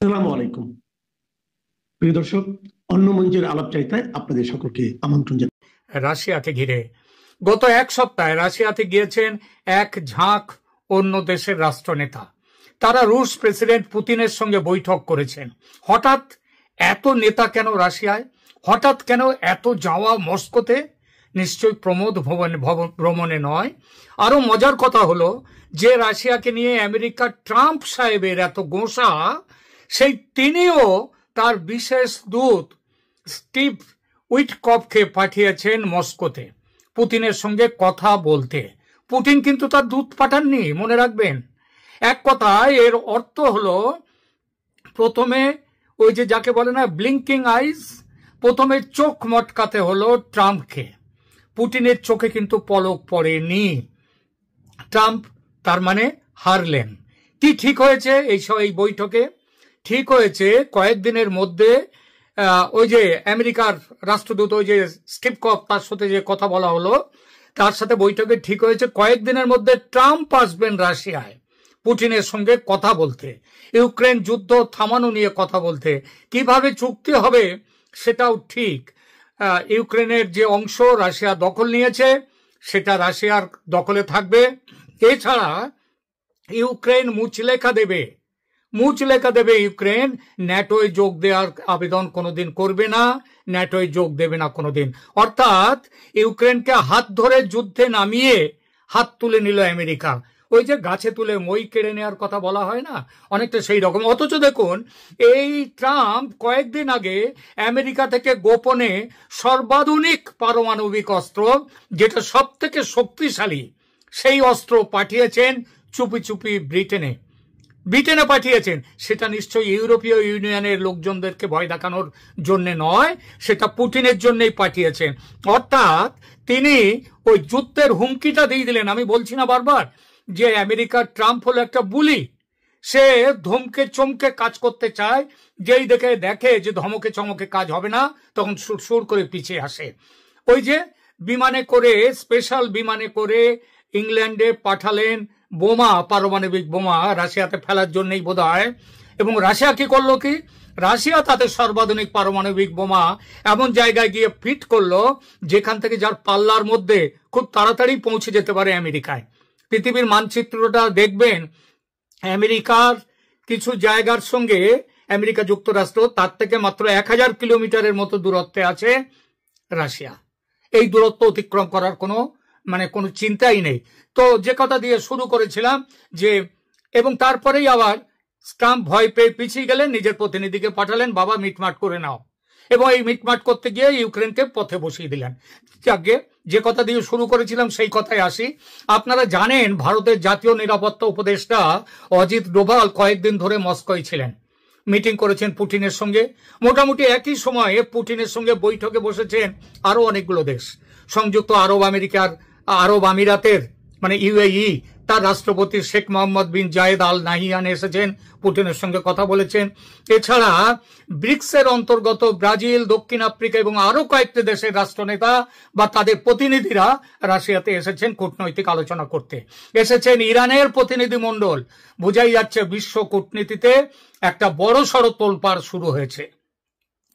আসসালামু আলাইকুম প্রিয় দর্শক, অন্য মঞ্চের আলাপচারিতায় আপনাদের সকলকে আমন্ত্রণ জানাই। রাশিয়াকে ঘিরে গত এক সপ্তাহে রাশিয়াতে গিয়েছেন এক ঝাঁক অন্য দেশের রাষ্ট্রনেতা। তারা রুশ প্রেসিডেন্ট পুতিনের সঙ্গে বৈঠক করেছেন। হঠাৎ এত নেতা কেন রাশিয়ায়? হঠাৎ কেন এত যাওয়া মস্কোতে? নিশ্চয়ই প্রমোদ ভ্রমণে নয়। আরো মজার কথা হলো যে রাশিয়াকে নিয়ে আমেরিকার ট্রাম্প সাহেবের এত গোঁসা, সেই তিনিও তার বিশেষ দূত স্টিভ উইটকফকে পাঠিয়েছেন মস্কোতে পুতিনের সঙ্গে কথা বলতে। পুতিন কিন্তু তার দূত পাঠাননি, মনে রাখবেন। এক কথায় এর অর্থ হলো, প্রথমে ওই যে যাকে বলে না ব্লিঙ্কিং আইজ, প্রথমে চোখ মটকাতে হলো ট্রাম্পকে। পুতিনের চোখে কিন্তু পলক পড়েনি। ট্রাম্প তার মানে হারলেন। কি ঠিক হয়েছে এই বৈঠকে? ঠিক হয়েছে কয়েকদিনের মধ্যে ওই যে আমেরিকার রাষ্ট্রদূত ওই যে স্টিভ কফ, তার সাথে যে কথা বলা হলো, তার সাথে বৈঠকে ঠিক হয়েছে কয়েকদিনের মধ্যে ট্রাম্প আসবেন রাশিয়ায় পুতিনের সঙ্গে কথা বলতে, ইউক্রেন যুদ্ধ থামানো নিয়ে কথা বলতে। কিভাবে চুক্তি হবে সেটাও ঠিক। ইউক্রেনের যে অংশ রাশিয়া দখল নিয়েছে সেটা রাশিয়ার দখলে থাকবে। এছাড়া ইউক্রেন মুচলেখা দেবে ইউক্রেন ন্যাটোয় যোগ দেওয়ার আবেদন কোনোদিন করবে না, ন্যাটোয় যোগ দেবে না কোনোদিন। অর্থাৎ ইউক্রেনকে হাত ধরে যুদ্ধে নামিয়ে হাত তুলে নিল আমেরিকা। ওই যে গাছে তুলে মই কেড়ে নেওয়ার কথা বলা হয় না, অনেকটা সেই রকম। অথচ দেখুন, এই ট্রাম্প কয়েকদিন আগে আমেরিকা থেকে গোপনে সর্বাধুনিক পারমাণবিক অস্ত্র, যেটা সব থেকে শক্তিশালী, সেই অস্ত্র পাঠিয়েছেন চুপি চুপি ব্রিটেনে পাঠিয়েছেন। সেটা নিশ্চয়ই ইউরোপীয় ইউনিয়নের লোকজনদেরকে ভয় দেখানোর জন্য নয়, সেটা পুতিনের জন্যই পাঠিয়েছেন। অর্থাৎ তিনি ওই যুদ্ধের হুমকিটা দিয়ে দিলেন। আমি বলছি না বারবার যে আমেরিকার ট্রাম্প হলো একটা বুলি, সে ধমকে চমকে কাজ করতে চায়। যেই দেখে যে ধমকে চমকে কাজ হবে না, তখন সুর করে পিছিয়ে আসে। ওই যে বিমানে করে, স্পেশাল বিমানে করে ইংল্যান্ডে পাঠালেন বোমা, পারমাণবিক বোমা রাশিয়াতে ফেলার জন্যই বোধ হয়। এবং রাশিয়া কি করলো? কি রাশিয়া তাদের সর্বাধুনিক পারমাণবিক বোমা এমন জায়গায় গিয়ে ফিট করলো যেখান থেকে যার পাল্লার মধ্যে খুব তাড়াতাড়ি পৌঁছে যেতে পারে আমেরিকায়। পৃথিবীর মানচিত্রটা দেখবেন, আমেরিকার কিছু জায়গার সঙ্গে আমেরিকা যুক্তরাষ্ট্র, তার থেকে মাত্র 1000 কিলোমিটারের মতো দূরত্বে আছে রাশিয়া। এই দূরত্ব অতিক্রম করার কোনো চিন্তাই নেই। তো যে কথা দিয়ে শুরু করেছিলাম যে, এবং তারপরেই আবার ট্রাম্প ভয় পেয়ে পিছিয়ে গেলেন, নিজের প্রতিনিধিকে পাঠালেন, বাবা মিটমাট করে নাও। এবং এই মিটমাট করতে গিয়ে ইউক্রেনকে পথে বসিয়ে দিলেন। যাকে যে কথা দিয়ে শুরু করেছিলাম সেই কথায় আসি। আপনারা জানেন ভারতের জাতীয় নিরাপত্তা উপদেষ্টা অজিত ডোভাল কয়েকদিন ধরে মস্কোয় ছিলেন, মিটিং করেছেন পুতিনের সঙ্গে। মোটামুটি একই সময়ে পুতিনের সঙ্গে বৈঠকে বসেছেন আরো অনেকগুলো দেশ। সংযুক্ত আরব আমিরাতের ইউএই, তার রাষ্ট্রপতি শেখ মোহাম্মদ বিন জায়েদ আল নাহিয়ান এসেছেন, পুতিনের সঙ্গে কথা বলেছেন। এছাড়া ব্রিক্সের অন্তর্গত ব্রাজিল, দক্ষিণ আফ্রিকা এবং আরো কয়েকটি দেশের রাষ্ট্রনেতা বা তাদের প্রতিনিধিরা রাশিয়াতে এসেছেন কূটনৈতিক আলোচনা করতে। এসেছেন ইরানের প্রতিনিধি মণ্ডল। বোঝাই যাচ্ছে বিশ্ব কূটনীতিতে একটা বড় সড় তোলপাড় শুরু হয়েছে।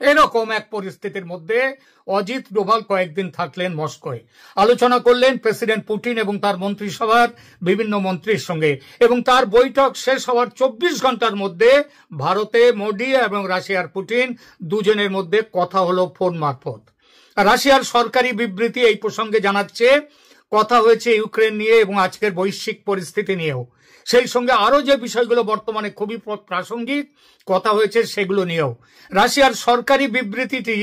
এরকম এক পরিস্থিতির মধ্যে অজিত ডোভাল কয়েকদিন থাকলেন মস্কোয়, আলোচনা করলেন প্রেসিডেন্ট পুতিন এবং তার মন্ত্রিসভার বিভিন্ন মন্ত্রীর সঙ্গে। এবং তার বৈঠক শেষ হওয়ার 24 ঘন্টার মধ্যে ভারতে মোদি এবং রাশিয়ার পুতিন দুজনের মধ্যে কথা হলো ফোন মারফত। রাশিয়ার সরকারি বিবৃতি এই প্রসঙ্গে জানাচ্ছে কথা হয়েছে ইউক্রেন নিয়ে এবং আজকের বৈশ্বিক পরিস্থিতি নিয়েও। সেই সঙ্গে আরো যে বিষয়গুলো বর্তমানে খুবই প্রাসঙ্গিক কথা হয়েছে সেগুলো নিয়েও। রাশিয়ার সরকারি বিবৃতিটি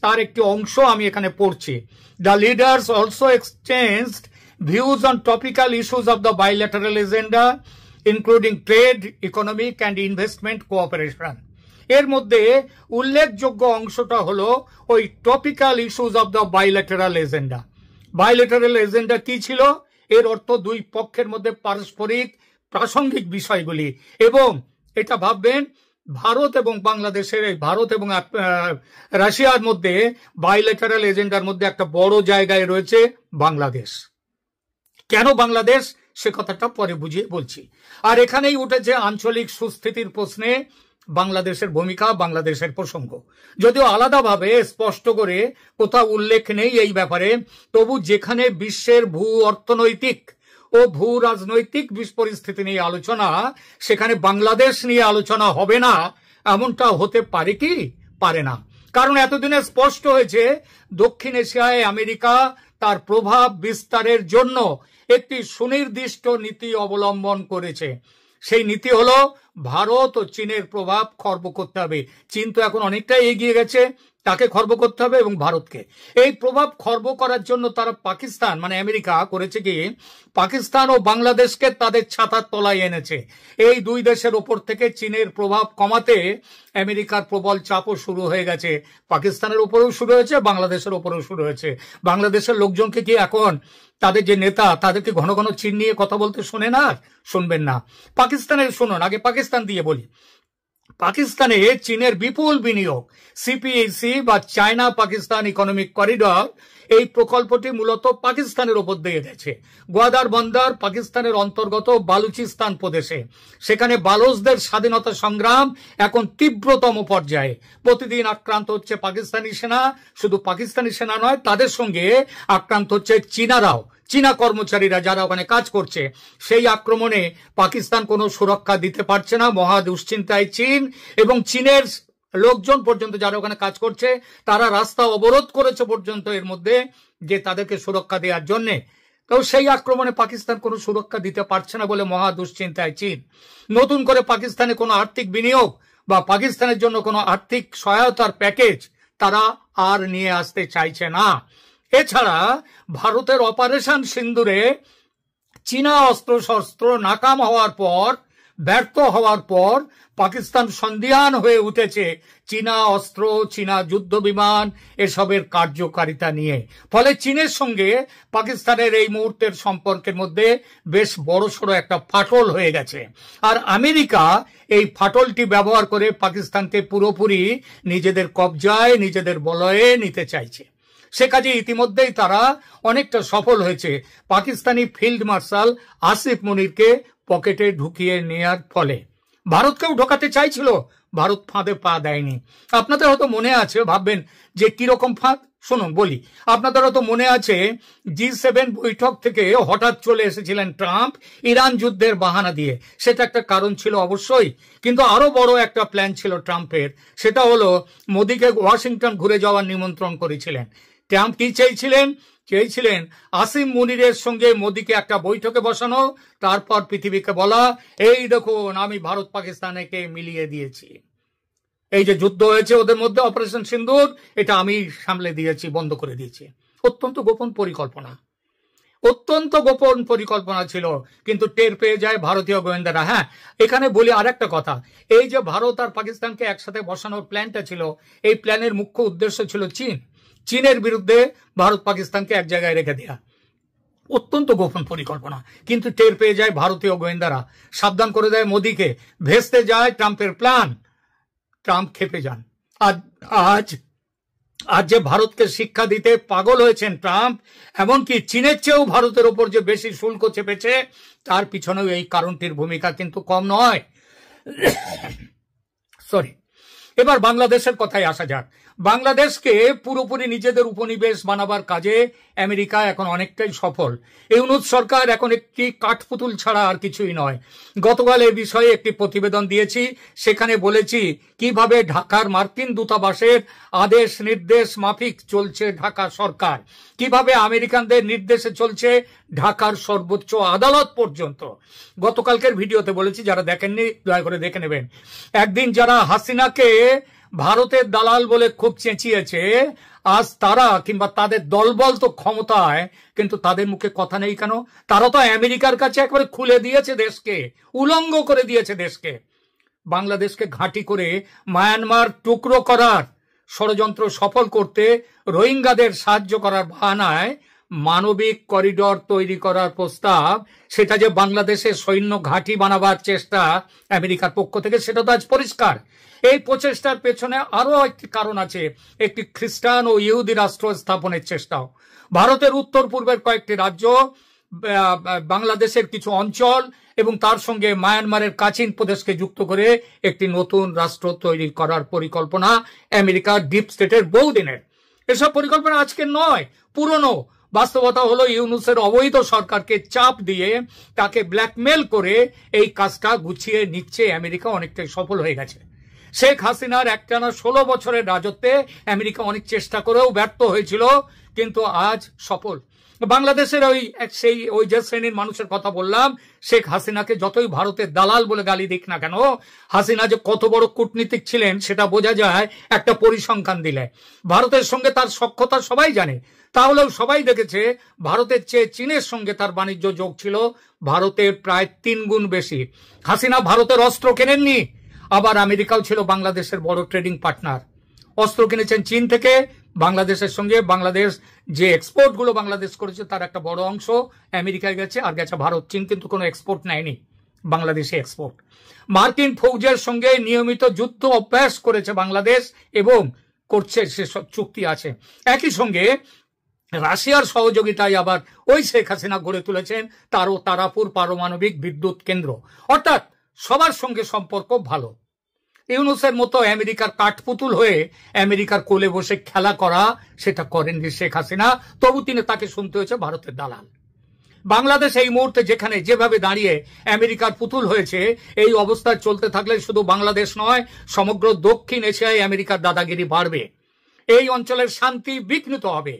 তার একটি অংশ আমি এখানে পড়ছি। The leaders also exchanged views on topical issues of the bilateral agenda including trade, economic and investment cooperation. এর মধ্যে উল্লেখযোগ্য অংশটা হলো ওই topical issues of the bilateral agenda. Bilateral agenda কি ছিল? এর অর্থ দুই পক্ষের মধ্যে পারস্পরিক প্রাসঙ্গিক বিষয়গুলি। এবং এটা ভাববেন, ভারত এবং রাশিয়ার মধ্যে বাইল্যাটারাল এজেন্ডার মধ্যে একটা বড় জায়গায় রয়েছে বাংলাদেশ। কেন বাংলাদেশ সে কথাটা পরে বুঝিয়ে বলছি। আর এখানেই উঠেছে আঞ্চলিক সুস্থিতির প্রশ্নে বাংলাদেশের ভূমিকা, বাংলাদেশের প্রসঙ্গ, যদিও আলাদাভাবে স্পষ্ট করে কোথাও উল্লেখ নেই এই ব্যাপারে, তবু যেখানে বিশ্বের ভূ অর্থনৈতিক ও ভূ রাজনৈতিক পরিস্থিতি নিয়ে আলোচনা, সেখানে বাংলাদেশ নিয়ে আলোচনা হবে না এমনটা হতে পারে কি? পারে না। কারণ এতদিনে স্পষ্ট হয়েছে দক্ষিণ এশিয়ায় আমেরিকা তার প্রভাব বিস্তারের জন্য একটি সুনির্দিষ্ট নীতি অবলম্বন করেছে। সেই নীতি হলো ভারত ও চীনের প্রভাব খর্ব করতে হবে। চীন তো এখন অনেকটাই এগিয়ে গেছে, তাকে খর্ব করতে হবে, এবং ভারতকে। এই প্রভাব খর্ব করার জন্য তারা পাকিস্তান মানে আমেরিকা করেছে কি, পাকিস্তান ও বাংলাদেশকে তাদের ছাতার তলায় এনেছে। এই দুই দেশের ওপর থেকে চীনের প্রভাব কমাতে আমেরিকার প্রবল চাপও শুরু হয়ে গেছে। পাকিস্তানের উপরেও শুরু হয়েছে, বাংলাদেশের উপরেও শুরু হয়েছে। বাংলাদেশের লোকজনকে কি এখন তাদের যে নেতা, তাদেরকে ঘন ঘন চীন নিয়ে কথা বলতে শোনেন? আর শুনবেন না। পাকিস্তানের শুনুন, আগে পাকিস্তান দিয়ে বলি। পাকিস্তানে চীনের বিপুল বিনিয়োগ, সিপিইসি বা চায়না পাকিস্তান ইকোনমিক করিডর, এই প্রকল্পটি মূলত পাকিস্তানের উপর দিয়ে গেছে। গোয়াদার বন্দর পাকিস্তানের অন্তর্গত বালুচিস্তান প্রদেশে। সেখানে বালোচদের স্বাধীনতা সংগ্রাম এখন তীব্রতম পর্যায়ে। প্রতিদিন আক্রান্ত হচ্ছে পাকিস্তানি সেনা। শুধু পাকিস্তানি সেনা নয়, তাদের সঙ্গে আক্রান্ত হচ্ছে চীনারাও, চীনা কর্মচারীরা যারা ওখানে কাজ করছে। সেই আক্রমণে পাকিস্তান কোনো সুরক্ষা দিতে পারছে না। মহা দুশ্চিন্তায় চীন, এবং চীনের লোকজন পর্যন্ত যারা ওখানে কাজ করছে তারা রাস্তা অবরোধ করেছে পর্যন্ত এর মধ্যে, যে তাদেরকে সুরক্ষা দেওয়ার জন্যে। তো সেই আক্রমণে পাকিস্তান কোনো সুরক্ষা দিতে পারছে না বলে মহা দুশ্চিন্তায় চীন। নতুন করে পাকিস্তানে কোনো আর্থিক বিনিয়োগ বা পাকিস্তানের জন্য কোনো আর্থিক সহায়তার প্যাকেজ তারা আর নিয়ে আসতে চাইছে না। এছাড়া ভারতের অপারেশন সিন্দুরে চীনা অস্ত্র শস্ত্র নাকাম হওয়ার পর, ব্যর্থ হওয়ার পর পাকিস্তান সন্দিহান হয়ে উঠেছে চীনা অস্ত্র, চীনা যুদ্ধ বিমান এসবের কার্যকারিতা নিয়ে। ফলে চীনের সঙ্গে পাকিস্তানের এই মুহূর্তের সম্পর্কের মধ্যে বেশ বড়সড় একটা ফাটল হয়ে গেছে। আর আমেরিকা এই ফাটলটি ব্যবহার করে পাকিস্তানকে পুরোপুরি নিজেদের কবজায়, নিজেদের বলয়ে নিতে চাইছে। সে কাজে ইতিমধ্যেই তারা অনেকটা সফল হয়েছে। পাকিস্তানি ফিল্ড মার্শাল আসিফ মুনিরকে পকেটে ঢুকিয়ে নেয়ার ফলে ভারতকেও ঢোকাতে চাইছিল, ভারত ফাঁদে পা দেয়নি। আপনাদের হয়তো মনে আছে, ভাববেন যে কিরকম ফাঁদ, শুনুন বলি। আপনাদের হয়তো মনে আছে G7 বৈঠক থেকে হঠাৎ চলে এসেছিলেন ট্রাম্প ইরান যুদ্ধের বাহানা দিয়ে। সেটা একটা কারণ ছিল অবশ্যই, কিন্তু আরো বড় একটা প্ল্যান ছিল ট্রাম্পের। সেটা হলো মোদিকে ওয়াশিংটন ঘুরে যাওয়ার নিমন্ত্রণ করেছিলেন। ট্রাম্প কি চেয়েছিলেন আসিফ মুনিরের সঙ্গে মোদিকে একটা বৈঠকে বসানো, তারপর পৃথিবীকে বলা, এই দেখুন আমি ভারত পাকিস্তানকে মিলিয়ে দিয়েছি, এই যে যুদ্ধ হয়েছে ওদের মধ্যে অপারেশন সিন্দুর, এটা আমি সামলে দিয়েছি, বন্ধ করে দিয়েছি। অত্যন্ত গোপন পরিকল্পনা ছিল, কিন্তু টের পেয়ে যায় ভারতীয় গোয়েন্দারা। হ্যাঁ, এখানে বলি আরেকটা কথা, এই যে ভারত আর পাকিস্তানকে একসাথে বসানোর প্ল্যানটা ছিল, এই প্ল্যানের মুখ্য উদ্দেশ্য ছিল চীনের বিরুদ্ধে ভারত পাকিস্তানকে এক জায়গায় রেখে দেয়া। অত্যন্ত গোপন পরিকল্পনা, কিন্তু টের পেয়ে যায় ভারতীয় গোয়েন্দারা, সাবধান করে দেয় মোদিকে, ভেস্তে যায় ট্রাম্পের প্ল্যান। ট্রাম্প খেপে যান। আজ যে ভারতকে শিক্ষা দিতে পাগল হয়েছেন ট্রাম্প, এমনকি চীনের চেয়েও ভারতের ওপর যে বেশি শুল্ক চেপেছে, তার পিছনেও এই কারণটির ভূমিকা কিন্তু কম নয়। এবার বাংলাদেশের কথায় আসা যাক। বাংলাদেশকে পুরোপুরি নিজেদের উপনিবেশ বানাবার কাজে আমেরিকা এখন অনেকটাই সফল। ইউনূস সরকার এখন একটি কাঠপুতুল ছাড়া আর কিছুই নয়। গতকাল এ বিষয়ে একটি প্রতিবেদন দিয়েছি, সেখানে বলেছি কিভাবে ঢাকার মার্কিন দূতাবাসের আদেশ নির্দেশ মাফিক চলছে ঢাকা সরকার, কিভাবে আমেরিকানদের নির্দেশে চলছে ঢাকার সর্বোচ্চ আদালত পর্যন্ত। গতকালকের ভিডিওতে বলেছি, যারা দেখেননি দয়া করে দেখে নেবেন। একদিন যারা হাসিনাকে ভারতের দালাল বলে খুব চেঁচিয়েছে, আজ তারা কিংবা তাদের দলবল তো ক্ষমতায়, কিন্তু তাদের মুখে কথা নেই কেন? তারা তো আমেরিকার কাছে একবারে খুলে দিয়েছে দেশকে, উলঙ্গ করে দিয়েছে দেশকে। বাংলাদেশকে ঘাঁটি করে মায়ানমার টুকরো করার ষড়যন্ত্র সফল করতে রোহিঙ্গাদের সাহায্য করার বাহানায় মানবিক করিডর তৈরি করার প্রস্তাব, সেটা যে বাংলাদেশের সৈন্য ঘাঁটি বানাবার চেষ্টা আমেরিকার পক্ষ থেকে, সেটা তো আজ পরিষ্কার। এই প্রচেষ্টার পেছনে আরো একটি কারণ আছে, একটি খ্রিস্টান ও ইহুদি রাষ্ট্র স্থাপনের চেষ্টাও। ভারতের উত্তর পূর্বের কয়েকটি রাজ্য বাংলাদেশের কিছু অঞ্চল এবং তার সঙ্গে মায়ানমারের কাচিন প্রদেশকে যুক্ত করে একটি নতুন রাষ্ট্র তৈরি করার পরিকল্পনা আমেরিকার ডিপ স্টেটের বহুদিনের। এসব পরিকল্পনা আজকে নয়, পুরনো। বাস্তবতা হলো ইউনূসের অবৈধ সরকারকে চাপ দিয়ে তাকে ব্ল্যাকমেল করে এই কাজটা গুছিয়ে নিচ্ছে আমেরিকা, অনেকটাই সফল হয়ে গেছে। শেখ হাসিনার একটানা 16 বছরের রাজত্বে আমেরিকা অনেক চেষ্টা করেও ব্যর্থ হয়েছিল, কিন্তু আজ সফল। বাংলাদেশের ওই যে শ্রেণীর মানুষের কথা বললাম, শেখ হাসিনাকে যতই ভারতের দালাল বলে গালি দিক না কেন, হাসিনা যে কত বড় কূটনীতিক ছিলেন সেটা বোঝা যায় একটা পরিসংখ্যান দিলে। ভারতের সঙ্গে তার সখ্যতা সবাই জানে, তাহলেও সবাই দেখেছে ভারতের চেয়ে চীনের সঙ্গে তার বাণিজ্য যোগ ছিল ভারতের প্রায় 3 গুণ বেশি। হাসিনা ভারতের অস্ত্র কেনেননি, আবার আমেরিকাও ছিল বাংলাদেশের বড় ট্রেডিং পার্টনার। অস্ত্র কিনেছেন চীন থেকে, বাংলাদেশের সঙ্গে বাংলাদেশ যে এক্সপোর্ট গুলো বাংলাদেশ করেছে তার একটা বড় অংশ আমেরিকায় গেছে, আর গেছে ভারত। চীন কিন্তু কোনো এক্সপোর্ট নেয়নি, বাংলাদেশে এক্সপোর্ট। মার্কিন ফৌজের সঙ্গে নিয়মিত যুদ্ধ অভ্যাস করেছে বাংলাদেশ এবং করছে, সেসব চুক্তি আছে। একই সঙ্গে রাশিয়ার সহযোগিতায় আবার ওই শেখ হাসিনা গড়ে তুলেছেন তারাপুর পারমাণবিক বিদ্যুৎ কেন্দ্র। অর্থাৎ সবার সঙ্গে সম্পর্ক ভালো। ইউনূসের মতো আমেরিকার কাঠপুতুল হয়ে আমেরিকার কোলে বসে খেলা করা সেটা করেননি শেখ হাসিনা, তবু তাকে শুনতে হয়েছে ভারতের দালাল। বাংলাদেশ এই মুহূর্তে যেখানে যেভাবে দাঁড়িয়ে আমেরিকার পুতুল হয়েছে, এই অবস্থা চলতে থাকলে শুধু বাংলাদেশ নয়, সমগ্র দক্ষিণ এশিয়ায় আমেরিকার দাদাগিরি বাড়বে। এই অঞ্চলের শান্তি বিঘ্নিত হবে।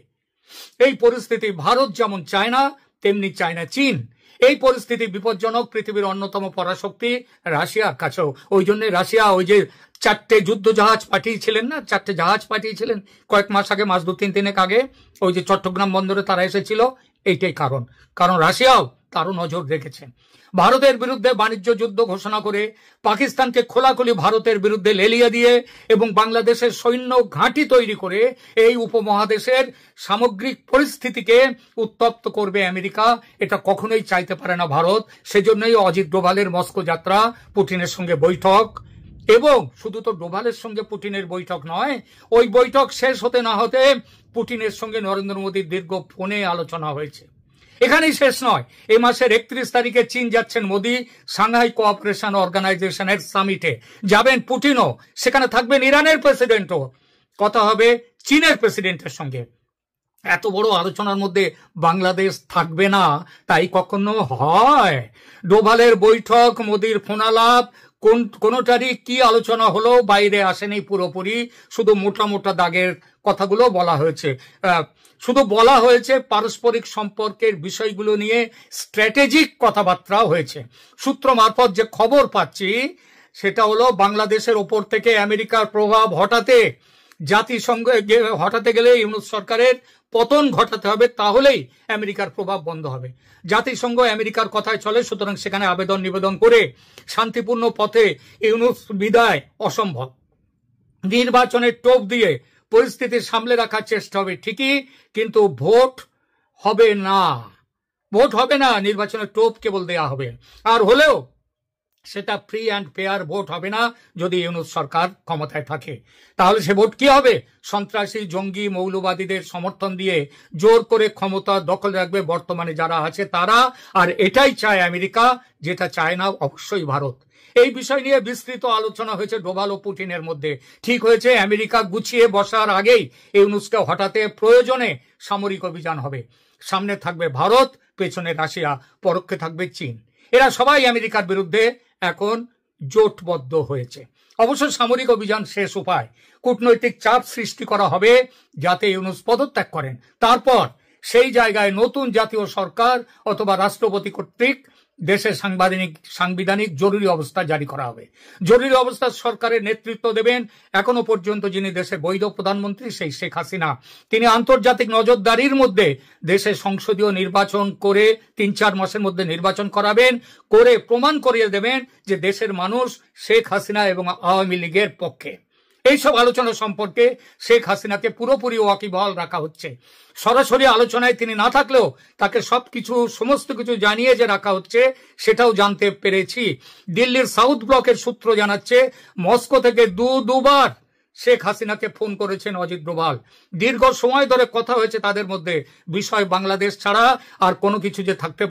এই পরিস্থিতি ভারত যেমন চায় না, তেমনি চায় না চীন। এই পরিস্থিতি বিপজ্জনক পৃথিবীর অন্যতম পরাশক্তি রাশিয়ার কাছেও। ওই জন্য রাশিয়া ওই যে 4টে যুদ্ধ জাহাজ পাঠিয়েছিলেন না, 4টে জাহাজ পাঠিয়েছিলেন কয়েক মাস আগে, মাস 2-3 আগে, ওই যে চট্টগ্রাম বন্দরে তারা এসেছিল। এইটাই কারণ রাশিয়াও তারও নজর রেখেছেন। ভারতের বিরুদ্ধে বাণিজ্য যুদ্ধ ঘোষণা করে পাকিস্তানকে খোলাখুলি ভারতের বিরুদ্ধে লেলিয়ে দিয়ে এবং বাংলাদেশের সৈন্য ঘাঁটি তৈরি করে এই উপমহাদেশের সামগ্রিক পরিস্থিতিকে উত্তপ্ত করবে আমেরিকা। এটা কখনোই চাইতে পারে না ভারত। সেজন্যই অজিত ডোভালের মস্কো যাত্রা, পুতিনের সঙ্গে বৈঠক, এবং শুধু তো ডোভালের সঙ্গে পুতিনের বৈঠক নয়, ওই বৈঠক শেষ হতে না হতে পুতিনের সঙ্গে নরেন্দ্র মোদীর দীর্ঘ ফোনে আলোচনা হয়েছে। এখানেই শেষ নয়, এই মাসের 31 তারিখে চীন যাচ্ছেন মোদী, সাংহাই কোঅপারেশন অর্গানাইজেশনের সামিটে যাবেন পুতিনও, সেখানে থাকবেন ইরানের প্রেসিডেন্টও, কথা হবে চীনের প্রেসিডেন্টের সঙ্গে। এত বড় আলোচনার মধ্যে বাংলাদেশ থাকবে না তাই কখনো হয়? ডোভালের বৈঠক, মোদীর ফোনালাপ, কোনটারই কি আলোচনা হলো বাইরে আসেনি পুরোপুরি, শুধু মোটা মোটা দাগের কথাগুলো বলা হয়েছে। শুধু বলা হয়েছে পারস্পরিক সম্পর্কের বিষয়গুলো নিয়ে স্ট্র্যাটেজিক কথাবার্তা হয়েছে। সূত্র মারফত যে খবর পাচ্ছি সেটা হলো বাংলাদেশের ওপর থেকে আমেরিকার প্রভাব হটাতে গেলে ইউনূস সরকারের পতন ঘটাতে হবে, তাহলেই আমেরিকার প্রভাব বন্ধ হবে। জাতিসংঘ আমেরিকার কথায় চলে, সুতরাং সেখানে আবেদন নিবেদন করে শান্তিপূর্ণ পথে ইউনূস বিদায় অসম্ভব। নির্বাচনের টোপ দিয়ে পরিস্থিতি সামলে রাখার চেষ্টা হবে ঠিকই, কিন্তু ভোট হবে না। নির্বাচনের টোপ কেবল দেয়া হবে, আর হলেও সেটা ফ্রি অ্যান্ড ফেয়ার ভোট হবে না যদি ইউনূস সরকার ক্ষমতায় থাকে। তাহলে সে ভোট কি হবে? সন্ত্রাসী, জঙ্গি, মৌলবাদীদের সমর্থন দিয়ে জোর করে ক্ষমতা দখল রাখবে বর্তমানে যারা আছে তারা। আর এটাই চায় আমেরিকা, যেটা চায় না অবশ্যই ভারত। এই বিষয় নিয়ে বিস্তৃত আলোচনা হয়েছে ডোভাল ও পুতিনের মধ্যে। ঠিক হয়েছে আমেরিকা গুছিয়ে বসার আগেই ইউনূসকে হঠাতে প্রয়োজনে সামরিক অভিযান হবে। সামনে থাকবে ভারত, পেছনে রাশিয়া, পরোক্ষে থাকবে চীন। এরা সবাই আমেরিকার বিরুদ্ধে এখন জোটবদ্ধ হয়েছে। অবশ্য সামরিক অভিযান শেষ উপায়। কূটনৈতিক চাপ সৃষ্টি করা হবে যাতে ইউনূস পদত্যাগ করেন। তারপর সেই জায়গায় নতুন জাতীয় সরকার অথবা রাষ্ট্রপতি কর্তৃক দেশে সাংবিধানিক জরুরি অবস্থা জারি করা হবে। জরুরি অবস্থা সরকারের নেতৃত্ব দেবেন এখনো পর্যন্ত যিনি দেশের বৈধ প্রধানমন্ত্রী, সেই শেখ হাসিনা। তিনি আন্তর্জাতিক নজরদারির মধ্যে দেশে সংসদীয় নির্বাচন করে 3-4 মাসের মধ্যে নির্বাচন করাবেন, করে প্রমাণ করিয়ে দেবেন যে দেশের মানুষ শেখ হাসিনা এবং আওয়ামী লীগের পক্ষে। এইসব আলোচনা সম্পর্কে শেখ হাসিনাকে পুরোপুরি ওয়াকিবহাল রাখা হচ্ছে। সরাসরি আলোচনায় তিনি না থাকলেও তাকে সমস্ত কিছু জানিয়ে যে রাখা হচ্ছে সেটাও জানতে পেরেছি। দিল্লির সাউথ ব্লকের সূত্র জানাচ্ছে মস্কো থেকে দুবার শেখ হাসিনাকে ফোন করেছেন অজিত ডোভাল। দীর্ঘ সময় ধরে কথা হয়েছে তাদের মধ্যে, বিষয় বাংলাদেশ ছাড়া আর কোনো কিছু যে থাকতে